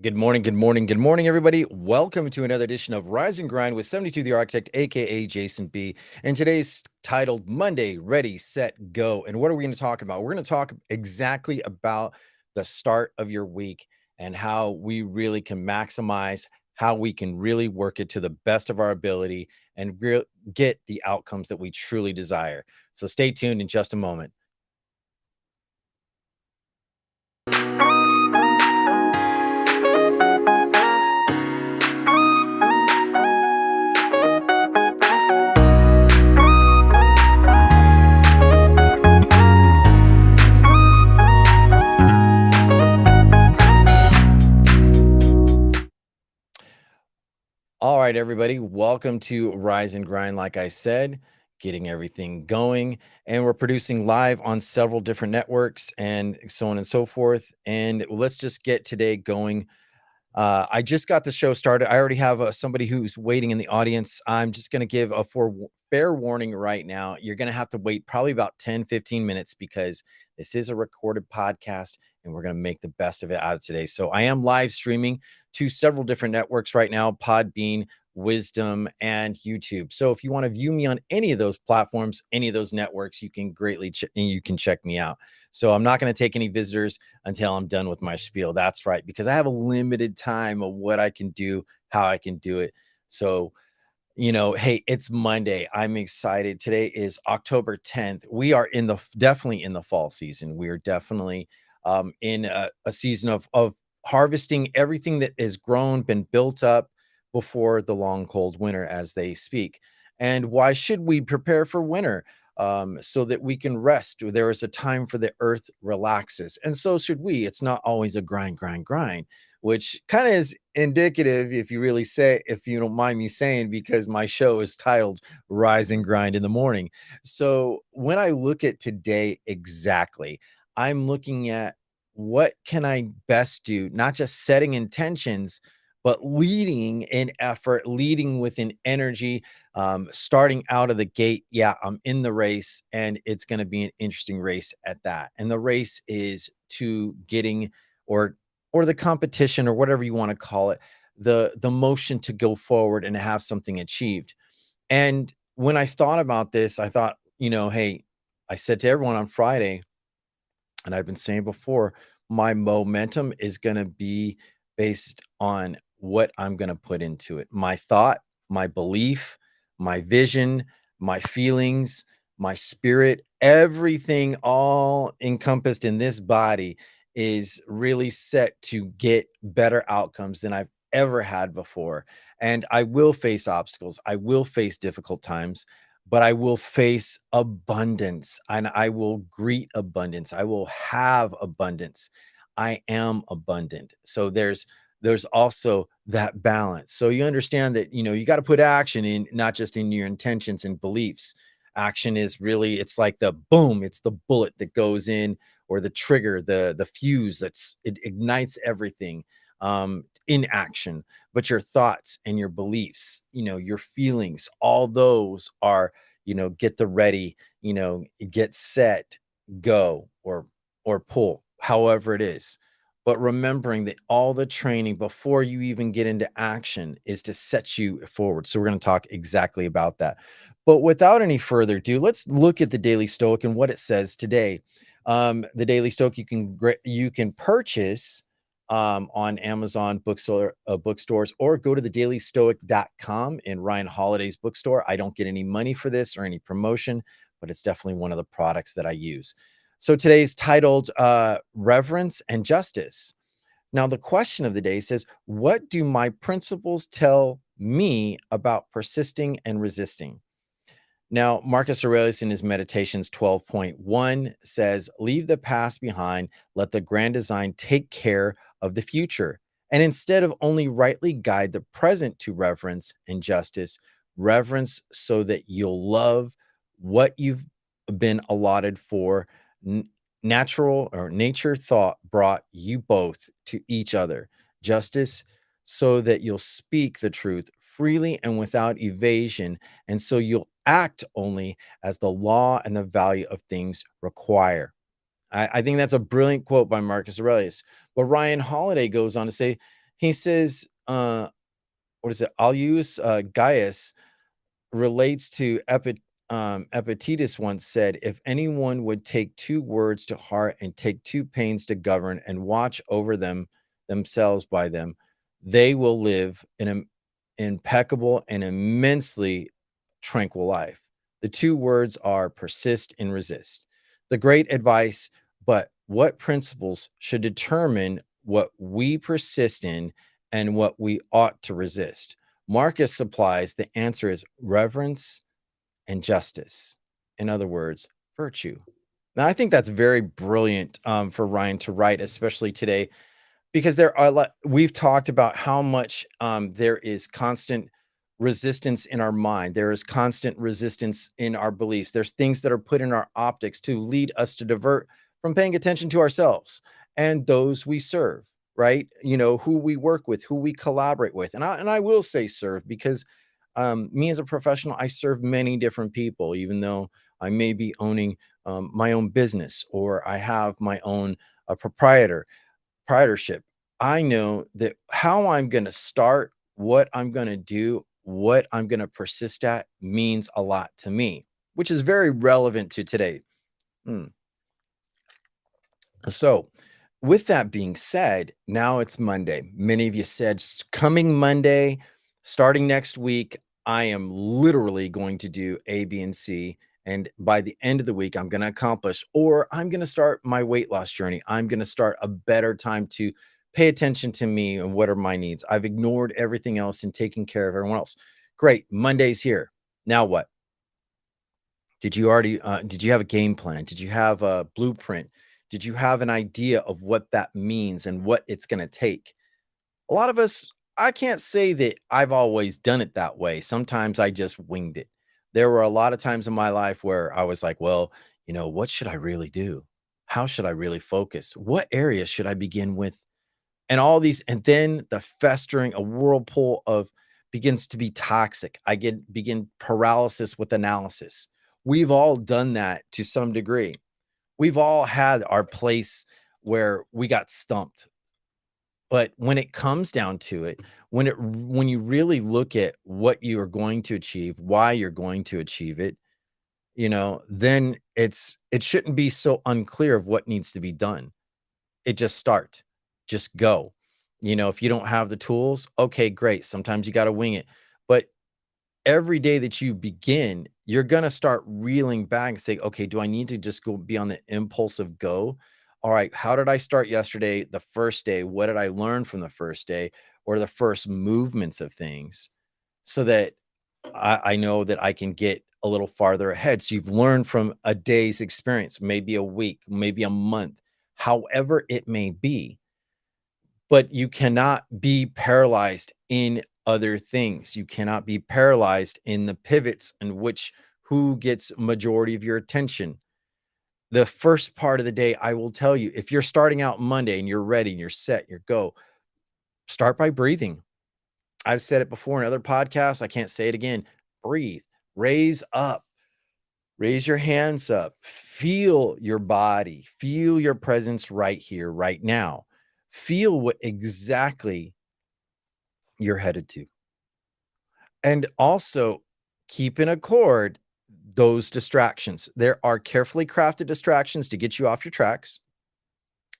Good morning, good morning, good morning, everybody. Welcome to another edition of Rise and Grind with 72 the Architect, aka Jason B. And today's titled Monday, Ready, Set, Go. And what are we going to talk about? We're going to talk exactly about the start of your week and how we really can maximize, how we can really work it to the best of our ability and get the outcomes that we truly desire. So stay tuned in just a moment. All right, everybody, welcome to Rise and Grind. Like I said, getting everything going, and we're producing live on several different networks and so on and so forth. And let's just get today going. I just got the show started. I already have somebody who's waiting in the audience. I'm just going to give a fair warning right now. You're going to have to wait probably about 10-15 minutes because this is a recorded podcast and we're going to make the best of it out of today. So I am live streaming to several different networks right now: Podbean, Wisdom, and YouTube. So if you want to view me on any of those platforms, any of those networks, you can greatly you can check me out. So I'm not going to take any visitors until I'm done with my spiel. That's right, because I have a limited time of what I can do, how I can do it. So, hey, it's Monday. I'm excited. Today is October 10th. We are definitely in the fall season. We are definitely in a season of harvesting everything that has grown, been built up before the long cold winter, as they speak. And why should we prepare for winter? So that we can rest. There is a time for the earth relaxes, and so should we. It's not always a grind, grind, grind, which kind of is indicative, if you don't mind me saying, because my show is titled Rise and Grind in the Morning. So when I look at today exactly, I'm looking at what can I best do, not just setting intentions, but leading in effort, leading with an energy, starting out of the gate. Yeah, I'm in the race, and it's going to be an interesting race at that. And the race is to getting, or the competition, or whatever you want to call it, the motion to go forward and have something achieved. And when I thought about this, I thought, hey, I said to everyone on Friday, and I've been saying before, my momentum is going to be based on what I'm going to put into it. My thought, my belief, my vision, my feelings, my spirit, everything all encompassed in this body is really set to get better outcomes than I've ever had before. And I will face obstacles. I will face difficult times, but I will face abundance and I will greet abundance. I will have abundance. I am abundant. So there's also that balance. So you understand that, you got to put action in, not just in your intentions and beliefs. Action is really, it's like the boom, it's the bullet that goes in, or the trigger, the fuse it ignites everything in action. But your thoughts and your beliefs, your feelings, all those are, get the ready, get set, go, or pull, however it is. But remembering that all the training before you even get into action is to set you forward. So we're going to talk exactly about that. But without any further ado, let's look at the Daily Stoic and what it says today. The Daily Stoic you can purchase on Amazon bookstores, or go to the dailystoic.com in Ryan Holiday's bookstore. I don't get any money for this or any promotion, but it's definitely one of the products that I use. So today's titled Reverence and Justice. Now, the question of the day says, what do my principles tell me about persisting and resisting? Now, Marcus Aurelius in his Meditations 12.1 says, leave the past behind, let the grand design take care of the future. And instead of only rightly guide the present to reverence and justice, reverence so that you'll love what you've been allotted for. Natural or nature thought brought you both to each other. Justice so that you'll speak the truth freely and without evasion, and so you'll act only as the law and the value of things require. I think that's a brilliant quote by Marcus Aurelius. But Ryan Holiday goes on to say, He says, what is it? I'll use Gaius relates to Epictetus once said, if anyone would take two words to heart and take two pains to govern and watch over them themselves by them, they will live an impeccable and immensely tranquil life. The two words are persist and resist. The great advice, but what principles should determine what we persist in and what we ought to resist? Marcus supplies the answer is reverence and justice. In other words, virtue. Now, I think that's very brilliant for Ryan to write, especially today, because there are we've talked about how much there is constant resistance in our mind. There is constant resistance in our beliefs. There's things that are put in our optics to lead us to divert from paying attention to ourselves and those we serve, right? Who we work with, who we collaborate with. And I will say serve because me as a professional, I serve many different people, even though I may be owning my own business or I have my own proprietorship. I know that how I'm going to start, what I'm going to do, what I'm going to persist at means a lot to me, which is very relevant to today. Hmm. So, with that being said, now it's Monday. Many of you said coming Monday, starting next week, I am literally going to do A, B, and C. And by the end of the week, I'm going to accomplish, or I'm going to start my weight loss journey. I'm going to start a better time to pay attention to me and what are my needs. I've ignored everything else and taking care of everyone else. Great. Monday's here. Now what? Did you have a game plan? Did you have a blueprint? Did you have an idea of what that means and what it's going to take? A lot of us, I can't say that I've always done it that way. Sometimes I just winged it. There were a lot of times in my life where I was like, well, what should I really do? How should I really focus? What area should I begin with? And all these, and then the festering, a whirlpool of begins to be toxic. Begin paralysis with analysis. We've all done that to some degree. We've all had our place where we got stumped. But when it comes down to it, when you really look at what you are going to achieve, why you're going to achieve it, then it shouldn't be so unclear of what needs to be done. It just start, just go. If you don't have the tools, okay, great. Sometimes you got to wing it. But every day that you begin, you're going to start reeling back and say, okay, do I need to just go be on the impulse of go? All right, how did I start yesterday, the first day? What did I learn from the first day or the first movements of things so that I know that I can get a little farther ahead? So you've learned from a day's experience, maybe a week, maybe a month, however it may be, but you cannot be paralyzed in other things. You cannot be paralyzed in the pivots in which who gets majority of your attention. The first part of the day, I will tell you, if you're starting out Monday and you're ready and you're set, you're go, start by breathing. I've said it before in other podcasts. I can't say it again. Breathe, raise up, raise your hands up, feel your body, feel your presence right here, right now. Feel what exactly you're headed to. And also keep in accord those distractions. There are carefully crafted distractions to get you off your tracks.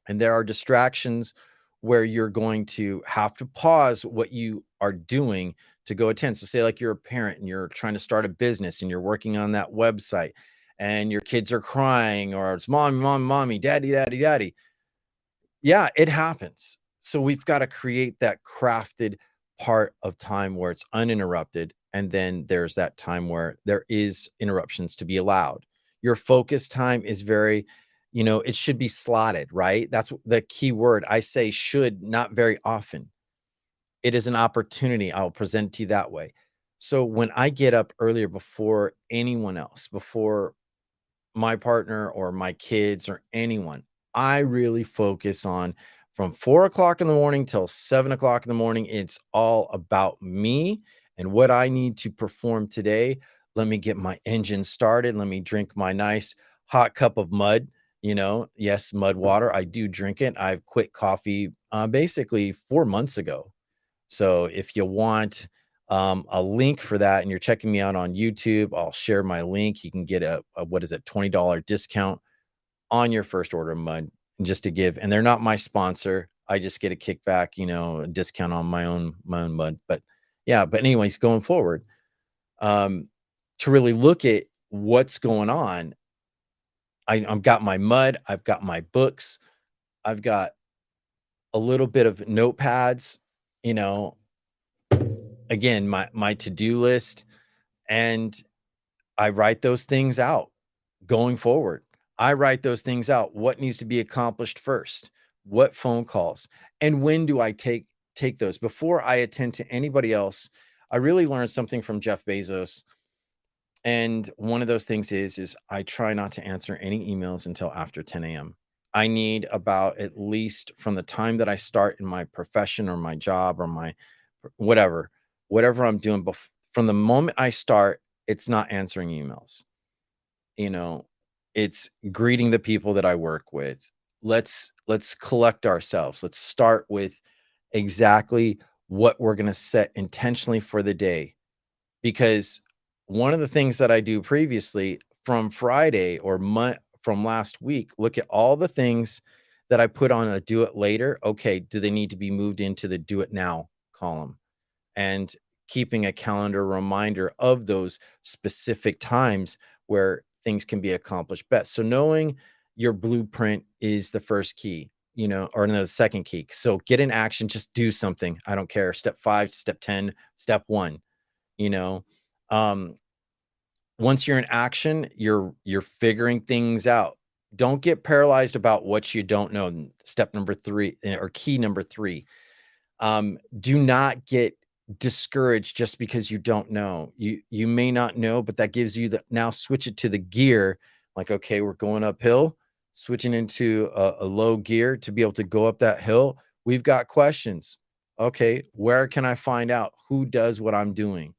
And there are distractions where you're going to have to pause what you are doing to go attend. So say like you're a parent and you're trying to start a business and you're working on that website and your kids are crying or it's mommy, mommy, mommy, daddy, daddy, daddy. Yeah, it happens. So we've got to create that crafted part of time where it's uninterrupted. And then there's that time where there is interruptions to be allowed. Your focus time is very, it should be slotted, right? That's the key word. I say should, not very often. It is an opportunity. I'll present to you that way. So when I get up earlier before anyone else, before my partner or my kids or anyone, I really focus on from 4 o'clock in the morning till 7 o'clock in the morning. It's all about me and what I need to perform today. Let me get my engine started. Let me drink my nice hot cup of mud. Yes, mud water. I do drink it. I've quit coffee basically 4 months ago. So if you want a link for that and you're checking me out on YouTube, I'll share my link. You can get a what is it, $20 discount on your first order of mud, just to give. And they're not my sponsor. I just get a kickback, a discount on my own mud. But yeah, but anyways, going forward, um, to really look at what's going on, I've got my mud, I've got my books, I've got a little bit of notepads, you know, again, my to-do list, and I write those things out going forward. I write those things out. What needs to be accomplished first? What phone calls? And when do I take those? Before I attend to anybody else, I really learned something from Jeff Bezos. And one of those things is I try not to answer any emails until after 10 a.m. I need about at least from the time that I start in my profession or my job or my whatever, whatever I'm doing, from the moment I start, it's not answering emails. You know, it's greeting the people that I work with. Let's collect ourselves. Let's start with exactly what we're going to set intentionally for the day, because one of the things that I do previously from Friday or from last week, look at all the things that I put on a do it later. Okay, do they need to be moved into the do it now column? And keeping a calendar reminder of those specific times where things can be accomplished best. So knowing your blueprint is the first key, or no, the second key. So get in action, just do something. I don't care. Step 5, step 10, step 1, you know. Um, Once you're in action, you're figuring things out. Don't get paralyzed about what you don't know. Step number 3, or key number 3, do not get discouraged just because you don't know. You may not know, but that gives you now switch it to the gear. Like, okay, we're going uphill, switching into a low gear to be able to go up that hill. We've got questions. Okay, where can I find out who does what I'm doing?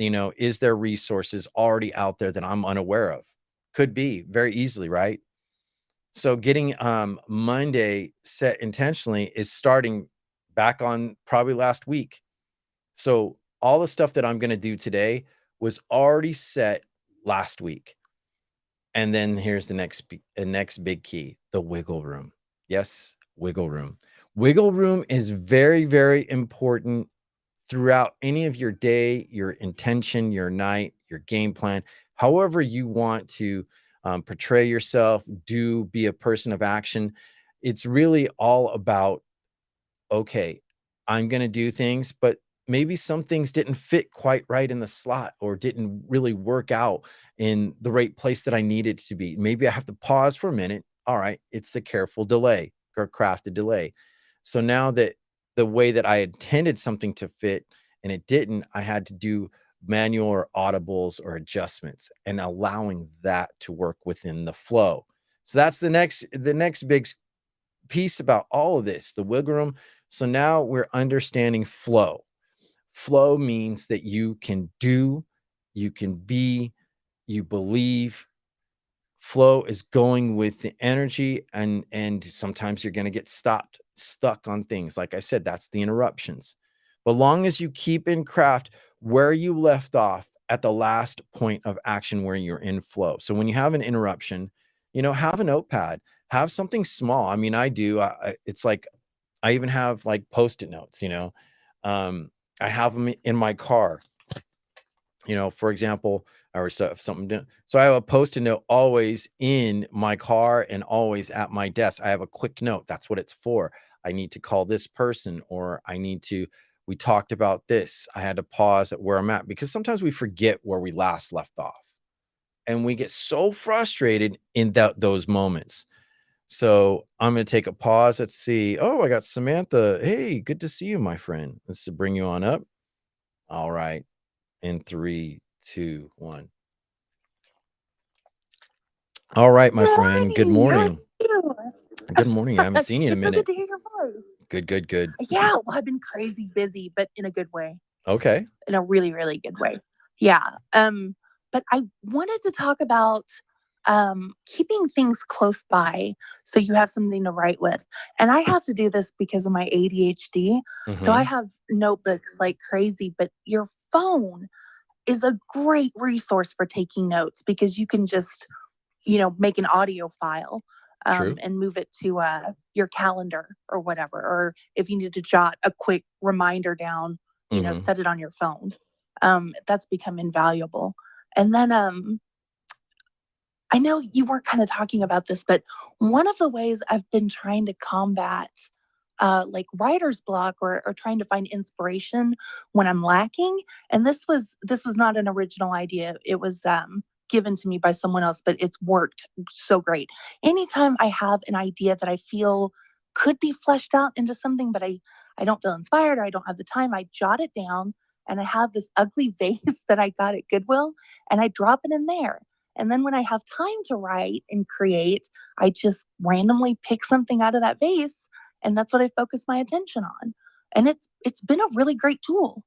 Is there resources already out there that I'm unaware of? Could be very easily, right? So getting Monday set intentionally is starting back on probably last week. So all the stuff that I'm going to do today was already set last week. And then here's the next big key, the wiggle room. Yes, wiggle room. Wiggle room is very, very important throughout any of your day, your intention, your night, your game plan, however you want to portray yourself, be a person of action. It's really all about, okay, I'm going to do things, but maybe some things didn't fit quite right in the slot or didn't really work out in the right place that I needed to be. Maybe I have to pause for a minute. All right, it's the careful delay or crafted delay. So now that the way that I intended something to fit and it didn't, I had to do manual or audibles or adjustments and allowing that to work within the flow. So that's the next big piece about all of this, the wiggle room. So now we're understanding flow. Flow means that you can do, you can be, you believe. Flow is going with the energy, and sometimes you're going to get stuck on things. Like I said, that's the interruptions. But long as you keep in craft where you left off at the last point of action where you're in flow. So when you have an interruption, have a notepad, have something small. I mean, I do. It's like I even have like post-it notes. I have them in my car. For example, or something. So I have a post-it note always in my car and always at my desk. I have a quick note. That's what it's for. I need to call this person, or we talked about this. I had to pause at where I'm at, because sometimes we forget where we last left off and we get so frustrated in those moments. So I'm going to take a pause. Let's see. Oh, I got Samantha. Hey, good to see you, my friend. Let's bring you on up. All right. In 3, 2, 1. All right, my friend. Good Morning. morning. How are you? Good morning. I haven't seen you in a It's so good minute. to hear your voice. Good, good, good. Yeah, well, I've been crazy busy, but in a good way, Okay. in a really, really good way. Yeah. But I wanted to talk about keeping things close by so you have something to write with. And I have to do this because of my ADHD. So I Mhm. have notebooks like crazy, but your phone is a great resource for taking notes because you can just, make an audio file True. and move it to your calendar or whatever. Or if you need to jot a quick reminder down, Mhm. set it on your phone. That's become invaluable. And then I know you were kind of talking about this, but one of the ways I've been trying to combat like writer's block or trying to find inspiration when I'm lacking. And this was not an original idea. It was given to me by someone else, but it's worked so great. Anytime I have an idea that I feel could be fleshed out into something, but I don't feel inspired or I don't have the time, I jot it down and I have this ugly vase that I got at Goodwill and I drop it in there. And then when I have time to write and create, I just randomly pick something out of that vase and that's what I focus my attention on. And it's been a really great tool.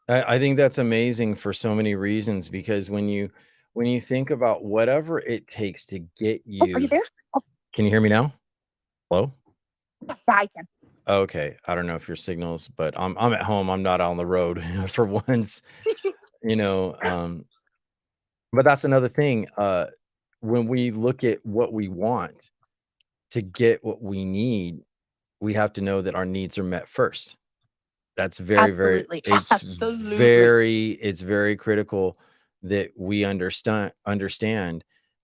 I think that's amazing for so many reasons because when you think about whatever it takes to get Oh, are you you. there? Oh, Can you hear me now? Hello? yeah, I can. Okay. I don't know if your signals, but I'm at home. I'm not on the road for once, you know. But that's another thing. When we look at what we want to get what we need, we have to know that our needs are met first. That's very, very Absolutely. it's Absolutely. very it's very critical that we understand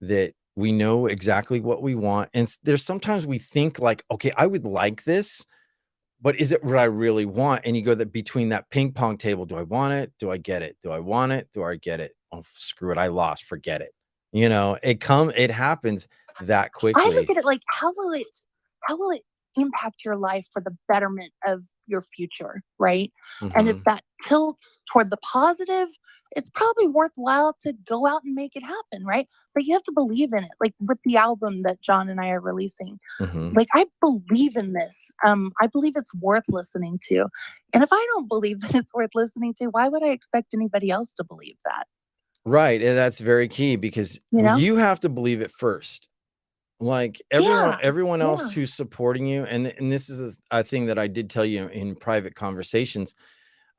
that we know exactly what we want, and there's sometimes we think like, "Okay, I would like this, but is it what I really want?" And you go that between that ping pong table, "Do I want it? Do I get it? Do I want it? Do I get it? Oh, screw it, I lost, forget it." It happens that I look quickly. at it like how will it impact your life for the betterment of your future, right? And if Mhm, that tilts toward the positive, it's probably worthwhile to go out and make it happen, right? But you have to believe in it. Like with the album that John and I are releasing, mhm. like I believe in this. I believe it's worth listening to. And if I don't believe that it's worth listening to, why would I expect anybody else to believe that? Right, and that's very key because You know? you have to believe it first. Like, everyone Yeah. everyone else Yeah. who's supporting you, and this is a thing that I did tell you in private conversations.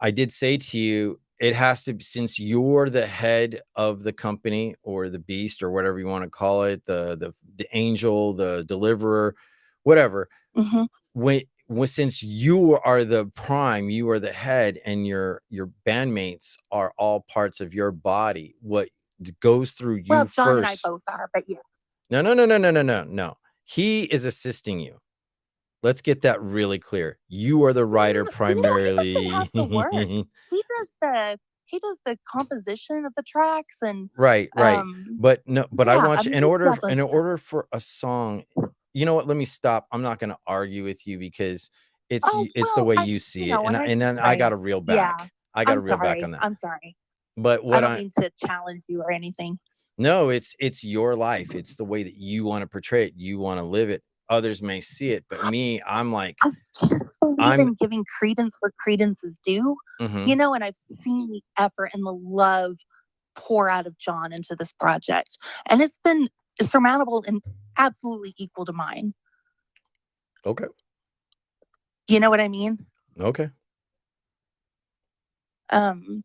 I did say to you, it has to be since you're the head of the company or the beast or whatever you wanna call it, the angel, the deliverer, whatever. Hmm. Since you are the prime, you are the head, and your bandmates are all parts of your body, what goes through you Well, John and I first. both are, but yeah. No, no, no, no, no, no, no, no. He is assisting you. Let's get that really clear. You are the writer He lets him have primarily. the work. He does the composition of the tracks and Right, right. But no, but I yeah, I want you mean he's definitely in the order for a song. You know what? Let me stop. I'm not gonna argue with you because oh it's the well, way I you see it, and I and then I right. gotta reel Yeah. back. I gotta reel back on that. I'm sorry. But I what don't I mean to challenge you or anything. no, it's your life. It's the way that you wanna portray it. You wanna live it. Others may see it, but me, I'm like, I just believe I'm in giving credence where credence is due, mhm, and I've seen the effort and the love pour out of John into this project. And it's been surmountable and absolutely equal to mine. okay, You know what I mean? okay. Um,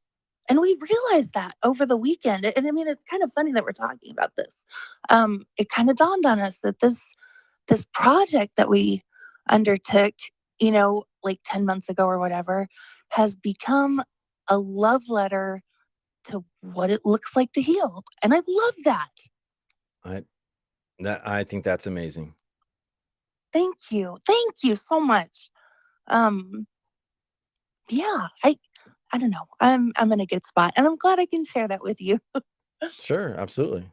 and we realized that over the weekend. And I mean, it's kind of funny that we're talking about this. It kind of dawned on us that this project that we undertook, like 10 months ago or whatever, has become a love letter to what it looks like to heal. And I love that. I I think that's amazing. Thank you. Thank you so much. Um, yeah, I don't know. I'm in a good spot and I'm glad I can share that with you. Sure, absolutely.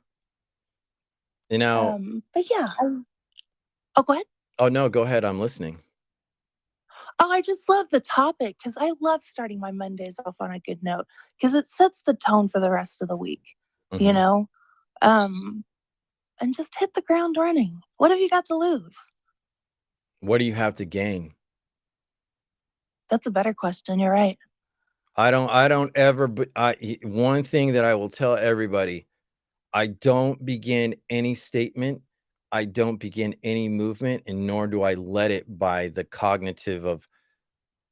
You know But yeah, oh, go ahead. oh, no, go ahead, I'm listening. Oh, I just love the topic because I love starting my Mondays off on a good note because it sets the tone for the rest of the week, you Mhm. know? Um, and just hit the ground running. What have you got to lose? What do you have to gain? That's a better question. You're right. I don't ever but one thing that I will tell everybody, I don't begin any statement. I don't begin any movement, and nor do I let it by the cognitive of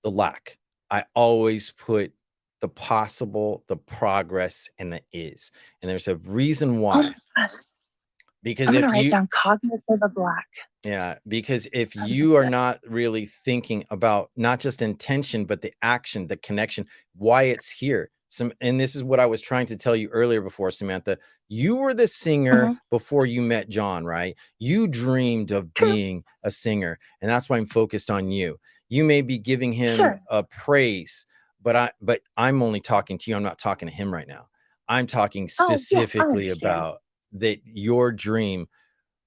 the lack. I always put the possible, the progress, and the is. And there's a reason Oh my why. gosh. Because I'm gonna if write you down cognitive of lack. Yeah, because if you are Cognitive. not really thinking about not just intention, but the action, the connection, why it's here. And this is what I was trying to tell you earlier before, Samantha. You were the singer Mhm. before you met John, right? You dreamed of True. being a singer, and that's why I'm focused on you. You may be giving him Sure. a praise, but I'm only talking to you. I'm not talking to him right now. I'm talking Oh, yeah, I specifically understand. about that your dream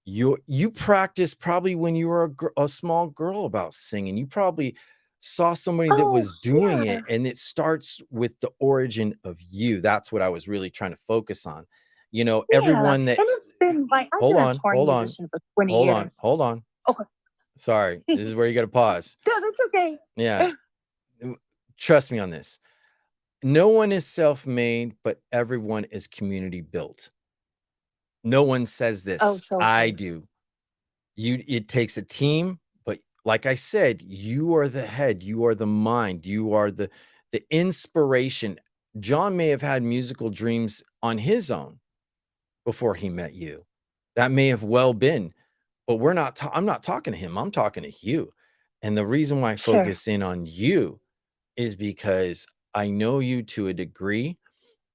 you practiced probably when you were a small girl about singing. You probably saw somebody that Oh, was doing yeah. it, and it starts with the origin of you. That's what I was really trying to focus on. Yeah, Everyone that and it's been like I've hold been a on, touring hold on, musician for 20 hold on, years. hold on. Okay. Sorry, this is where you got to pause. Yeah, that's okay. Yeah, trust me on this. No one is self-made, but everyone is community built. No one says Oh, this. so I true. do. It takes a team, but like I said, you are the head, you are the mind, you are the inspiration. John may have had musical dreams on his own before he met you. That may have well been, but I'm not talking to him. I'm talking to you. And the reason why I Sure. focus in on you is because I know you to a degree,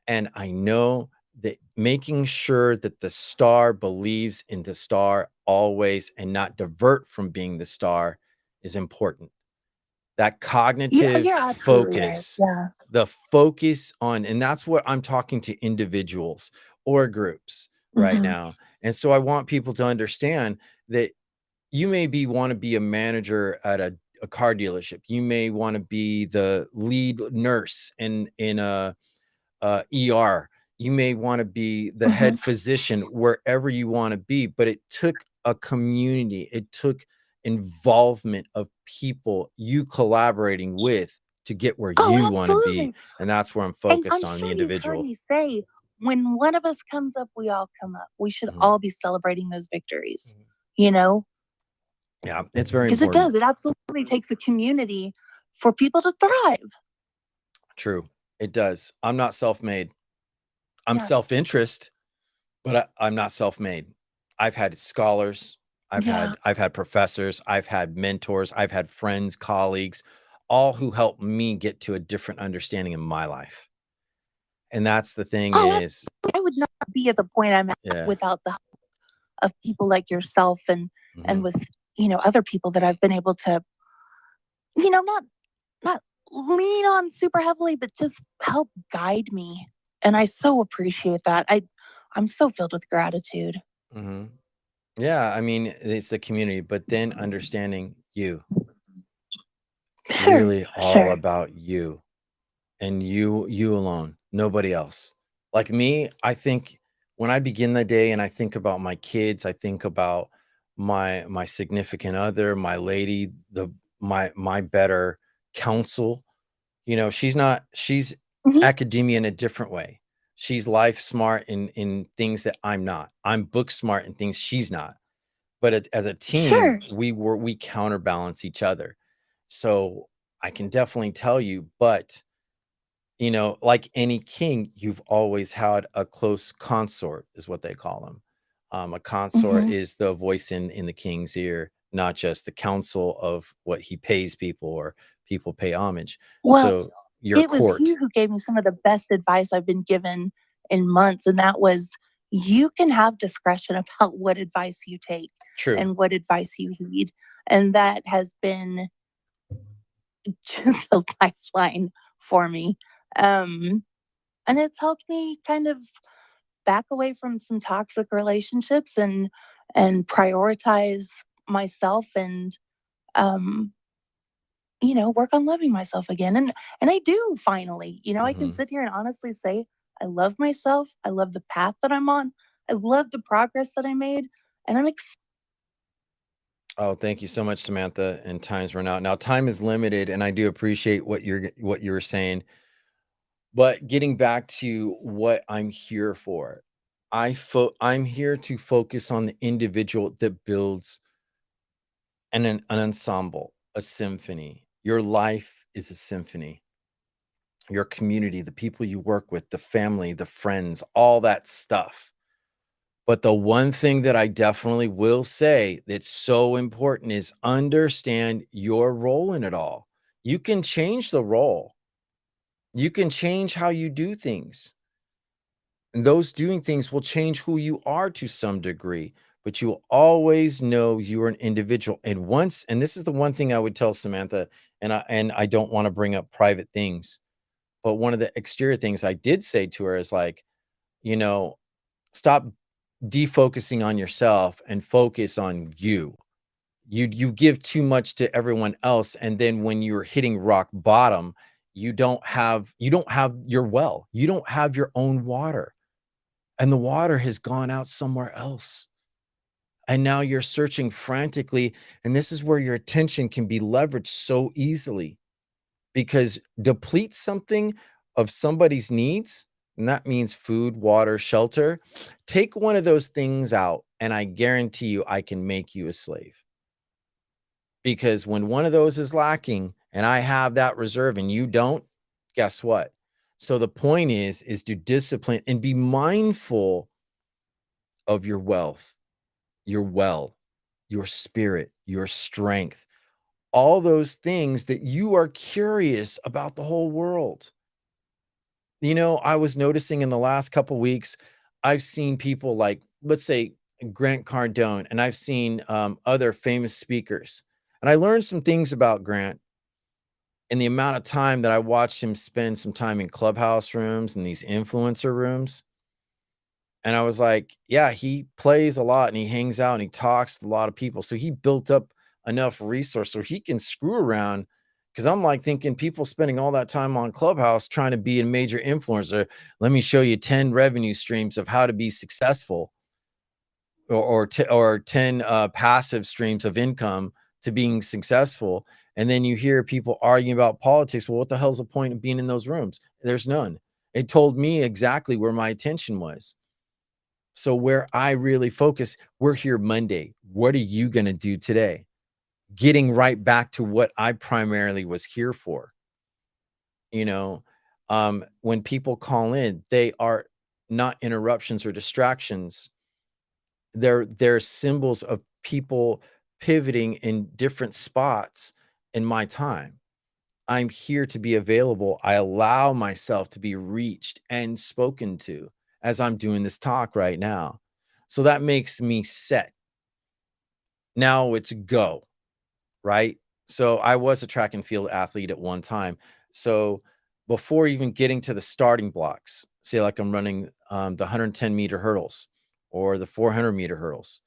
and I know that making sure that the star believes in the star always and not divert from being the star is important. That cognitive You're absolutely right. focus, Yeah. the focus on, and that's what I'm talking to individuals or groups right Mhm. now. And so I want people to understand that you may be want to be a manager at a car dealership. You may want to be the lead nurse in a ER. You may want to be the Mhm. head physician wherever you want to be, but it took a community, it took involvement of people you collaborating with to get where Oh, you want to be. absolutely. And that's where I'm And focused I'm on the sure you've heard individual. me say, when one of us comes up, we all come up. We should Mhm. all be celebrating those victories, Mhm. you know, Yeah, it's very because it important. does. It absolutely takes a community for people to thrive. True. It does. I'm not self made. I'm Yeah. self interest, but I'm not self-made. I've had scholars, Yeah. I've had professors, I've had mentors, I've had friends, colleagues, all who helped me get to a different understanding in my life. And that's the thing Oh, is, absolutely. I would not be at the point I'm at yeah. without the help of people like yourself and Mhm, with, other people that I've been able to, not lean on super heavily, but just help guide me. And I so appreciate that. I'm so filled with gratitude. mhm. Yeah, I mean, it's the community, but then understanding you, Sure, really all sure. about you. And you alone, nobody else. Like me, I think when I begin the day and I think about my kids, I think about my significant other, my lady, my better counsel. She's Mhm. academia in a different way. She's life smart in things that I'm not. I'm book smart in things she's not. But as a team, Sure. we counterbalance each other. So I can definitely tell you, but like any king, you've always had a close consort, is what they call them. A consort Mhm. is the voice in the king's ear, not just the counsel of what he pays people or people pay homage. Well, So your it was he court, who gave me some of the best advice I've been given in months, and that was you can have discretion about what advice you take true. and what advice you heed. And that has been just a lifeline for me. Um, and it's helped me kind of back away from some toxic relationships and prioritize myself and um work on loving myself again. And I do finally. I can Hmm. sit here and honestly say I love myself. I love the path that I'm on. I love the progress that I made. And I'm Oh, thank you so much, Samantha. And time's run out. Now, time is limited, and I do appreciate what you were saying. But getting back to what I'm here for, I'm here to focus on the individual that builds an ensemble, a symphony. Your life is a symphony. Your community, the people you work with, the family, the friends, all that stuff. But the one thing that I definitely will say that's so important is understand your role in it all. You can change the role. You can change how you do things. And those doing things will change who you are to some degree, but you will always know you are an individual. And this is the one thing I would tell Samantha, and I don't want to bring up private things, but one of the exterior things I did say to her is like, you know, stop defocusing on yourself and focus on you. You give too much to everyone else, and then when you're hitting rock bottom, you don't have your well. You don't have your own water, and the water has gone out somewhere else. And now you're searching frantically, and this is where your attention can be leveraged so easily because deplete something of somebody's needs, and that means food, water, shelter. Take one of those things out, and I guarantee you I can make you a slave. Because when one of those is lacking and I have that reserve and you don't, guess what? So the point is to discipline and be mindful of your wealth, your well, your spirit, your strength, all those things that you are curious about the whole world. I was noticing in the last couple weeks, I've seen people like, let's say, Grant Cardone, and I've seen other famous speakers. And I learned some things about Grant in the amount of time that I watched him spend some time in clubhouse rooms and these influencer rooms. And I was like, yeah, he plays a lot and he hangs out and he talks with a lot of people. So he built up enough resource so he can screw around. Cause I'm like thinking people spending all that time on Clubhouse trying to be a major influencer. Let me show you 10 revenue streams of how to be successful or 10 passive streams of income to being successful. And then you hear people arguing about politics. Well, what the hell's the point of being in those rooms? There's none. It told me exactly where my attention was. So where I really focus, we're here Monday. What are you going to do today? Getting right back to what I primarily was here for. You know, when people call in, they are not interruptions or distractions. They're symbols of people pivoting in different spots in my time. I'm here to be available. I allow myself to be reached and spoken to as I'm doing this talk right now. So that makes me set. Now it's go, right? So I was a track and field athlete at one time. So before even getting to the starting blocks, say like I'm running the 110-meter hurdles or the 400-meter hurdles,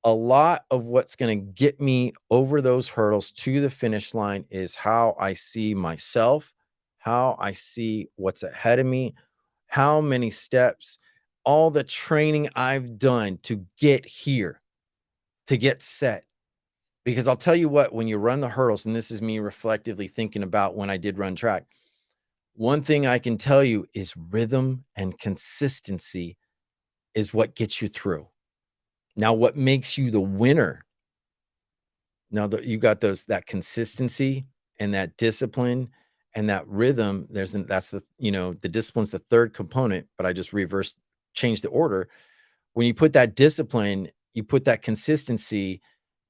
a lot of what's going to get me over those hurdles to the finish line is how I see myself, how I see what's ahead of me, how many steps, all the training I've done to get here, to get set. Because I'll tell you what, when you run the hurdles, and this is me reflectively thinking about when I did run track, one thing I can tell you is rhythm and consistency is what gets you through. Now, what makes you the winner now that you got that consistency and that discipline and that rhythm, that's the discipline's the third component, but I just changed the order. When you put that discipline, you put that consistency,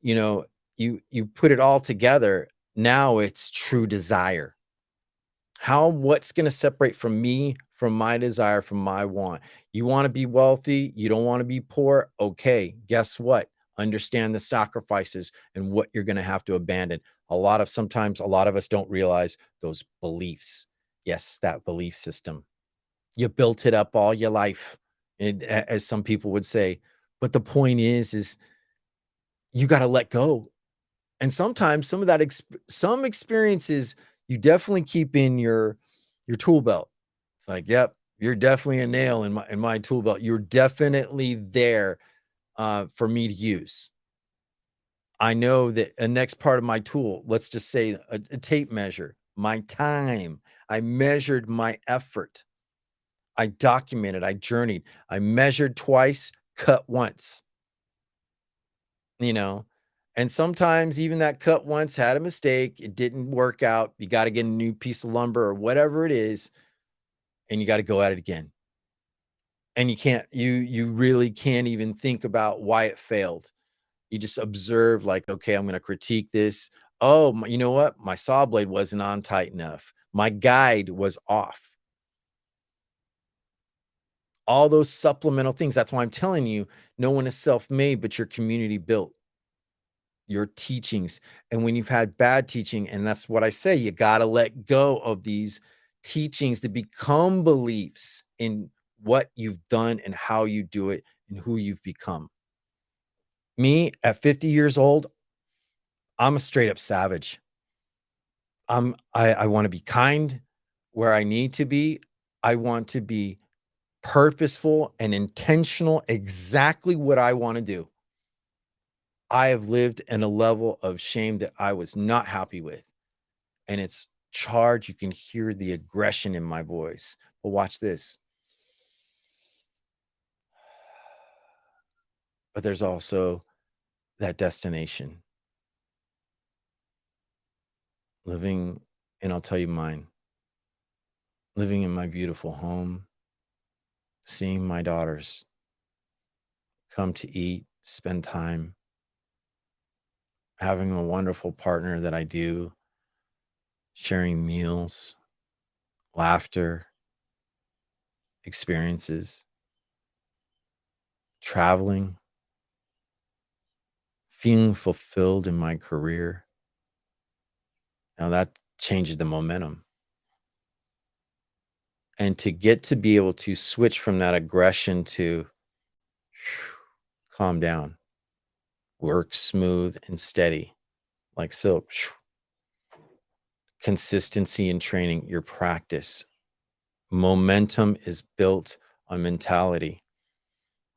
you know, you put it all together. Now it's true desire. What's going to separate from me, from my desire, from my want? You want to be wealthy, you don't want to be poor. Okay, guess what? Understand the sacrifices and what you're going to have to abandon. Sometimes a lot of us don't realize those beliefs. Yes, that belief system. You built it up all your life, as some people would say. But the point is you got to let go. And sometimes some experiences you definitely keep in your tool belt. It's like, yep, you're definitely a nail in my tool belt. You're definitely there for me to use. I know that a next part of my tool, let's just say a tape measure, my time. I measured my effort. I documented, I journeyed, I measured twice, cut once, you know? And sometimes even that cut once had a mistake, it didn't work out. You got to get a new piece of lumber or whatever it is, and you got to go at it again. And you really can't even think about why it failed. You just observe like, okay, I'm going to critique this. Oh, you know what? My saw blade wasn't on tight enough. My guide was off. All those supplemental things. That's why I'm telling you, no one is self-made, but your community built, your teachings. And when you've had bad teaching, and that's what I say, you got to let go of these teachings to become beliefs in what you've done and how you do it and who you've become. Me at 50 years old, I'm a straight up savage. I want to be kind where I need to be. I want to be purposeful and intentional, exactly what I want to do. I have lived in a level of shame that I was not happy with, and it's charged. You can hear the aggression in my voice. But watch this. But there's also that destination, living, and I'll tell you mine, living in my beautiful home, seeing my daughters come to eat, spend time, having a wonderful partner that I do, sharing meals, laughter, experiences, traveling, feeling fulfilled in my career. Now that changes the momentum. And to get to be able to switch from that aggression to calm down, work smooth and steady, like silk. Consistency in training, your practice. Momentum is built on mentality.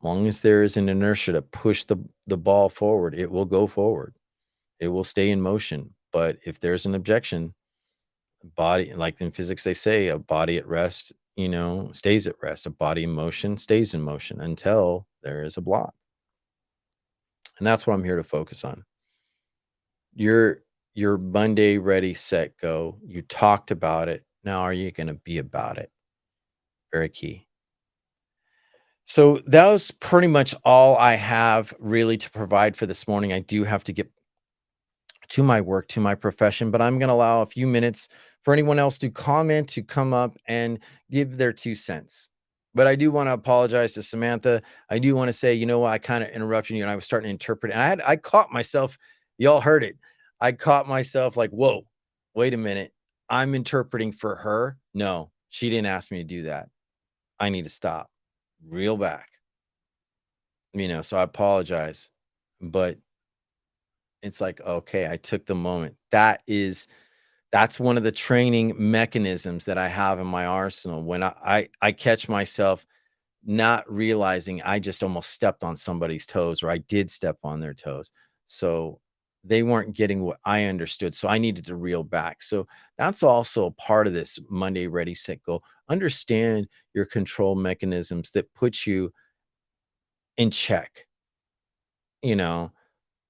Long as there is an inertia to push the ball forward, it will go forward. It will stay in motion. But if there's an objection, body, like in physics, they say a body at rest, stays at rest. A body in motion stays in motion until there is a block. And that's what I'm here to focus on. Your your Monday ready, set, go. You talked about it. Now are you going to be about it? Very key. So that was pretty much all I have really to provide for this morning. I do have to get to my work, to my profession, but I'm going to allow a few minutes for anyone else to comment, to come up and give their 2 cents. But I do want to apologize to Samantha. I do want to say, you know what, I kind of interrupted you and I was starting to interpret, and I caught myself, y'all heard it. I caught myself like, whoa, wait a minute. I'm interpreting for her. No, she didn't ask me to do that. I need to stop, reel back, so I apologize. But it's like, okay, I took the moment. That's one of the training mechanisms that I have in my arsenal. When I catch myself not realizing I just almost stepped on somebody's toes, or I did step on their toes. So they weren't getting what I understood. So I needed to reel back. So that's also a part of this Monday ready, set, go. Understand your control mechanisms that put you in check, you know,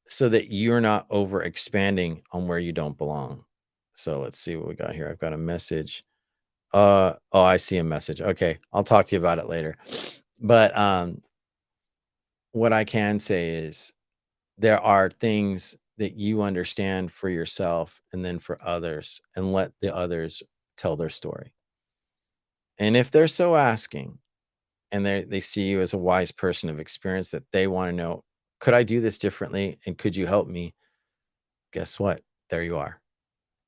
so that you're not over expanding on where you don't belong. So let's see what we got here. I've got a message. Oh, I see a message. Okay, I'll talk to you about it later. But what I can say is there are things that you understand for yourself and then for others, and let the others tell their story. And if they're so asking, and they see you as a wise person of experience, that they want to know, could I do this differently? And could you help me? Guess what? There you are.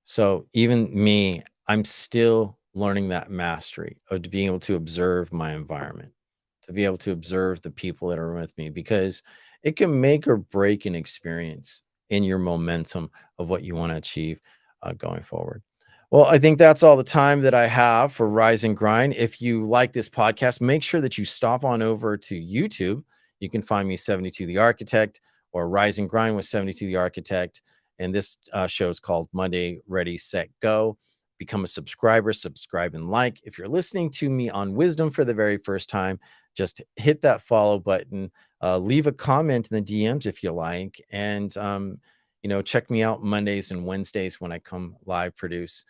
So even me, I'm still learning that mastery of being able to observe my environment, to be able to observe the people that are with me, because it can make or break an experience in your momentum of what you want to achieve going forward. Well, I think that's all the time that I have for Rise and Grind. If you like this podcast, make sure that you stop on over to YouTube. You can find me 72 the Architect, or Rise and Grind with 72 the Architect. And this show is called Monday Ready, Set, Go. become a subscriber, subscribe and like. If you're listening to me on Wisdom for the very first time, just hit that follow button, leave a comment in the DMs if you like, and check me out Mondays and Wednesdays when I come live produce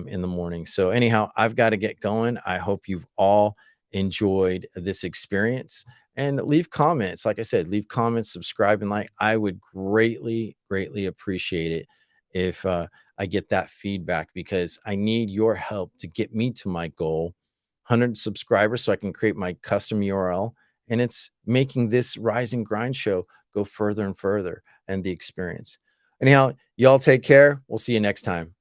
in the morning. So anyhow, I've got to get going. I hope you've all enjoyed this experience, and leave comments. Like I said, leave comments, subscribe, and like. I would greatly, greatly appreciate it if I get that feedback, because I need your help to get me to my goal, 100 subscribers, so I can create my custom URL. And it's making this Rise and Grind show go further and further and the experience. Anyhow, y'all take care. We'll see you next time.